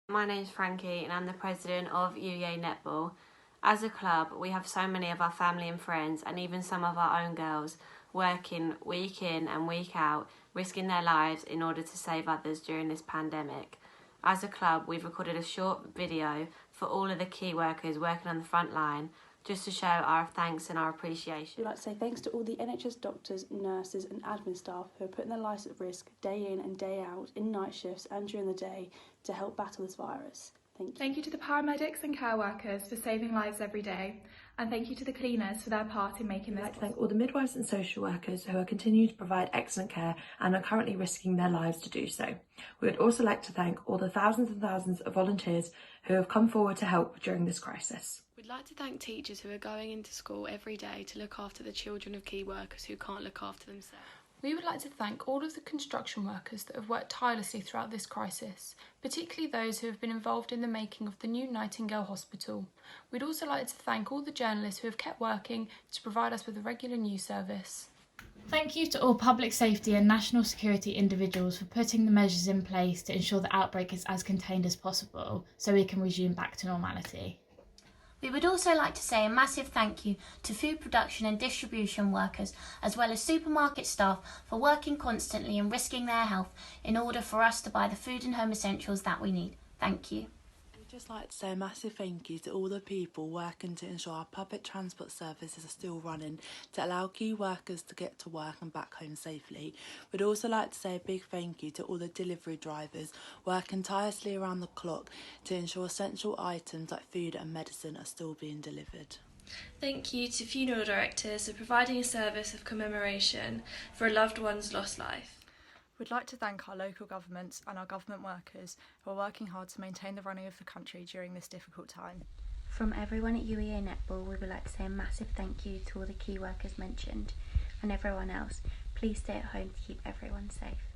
My name's Frankie and I'm the president of UEA Netball. As a club, we have so many of our family and friends and even some of our own girls working week in and week out, risking their lives in order to save others during this pandemic. As a club, we've recorded a short video for all of the key workers working on the front line just to show our thanks and our appreciation. We'd like to say thanks to all the NHS doctors, nurses and admin staff who are putting their lives at risk day in and day out in night shifts and during the day to help battle this virus. Thank you. Thank you to the paramedics and care workers for saving lives every day, and thank you to the cleaners for their part in making this. I'd like to thank all the midwives and social workers who are continuing to provide excellent care and are currently risking their lives to do so. We would also like to thank all the thousands and thousands of volunteers who have come forward to help during this crisis. We'd like to thank teachers who are going into school every day to look after the children of key workers who can't look after themselves. We would like to thank all of the construction workers that have worked tirelessly throughout this crisis, particularly those who have been involved in the making of the new Nightingale Hospital. We'd also like to thank all the journalists who have kept working to provide us with a regular news service. Thank you to all public safety and national security individuals for putting the measures in place to ensure the outbreak is as contained as possible so we can resume back to normality. We would also like to say a massive thank you to food production and distribution workers, as well as supermarket staff, for working constantly and risking their health in order for us to buy the food and home essentials that we need. Thank you. We'd just like to say a massive thank you to all the people working to ensure our public transport services are still running to allow key workers to get to work and back home safely. We'd also like to say a big thank you to all the delivery drivers working tirelessly around the clock to ensure essential items like food and medicine are still being delivered. Thank you to funeral directors for providing a service of commemoration for a loved one's lost life. We'd like to thank our local governments and our government workers who are working hard to maintain the running of the country during this difficult time. From everyone at UEA Netball, we would like to say a massive thank you to all the key workers mentioned and everyone else. Please stay at home to keep everyone safe.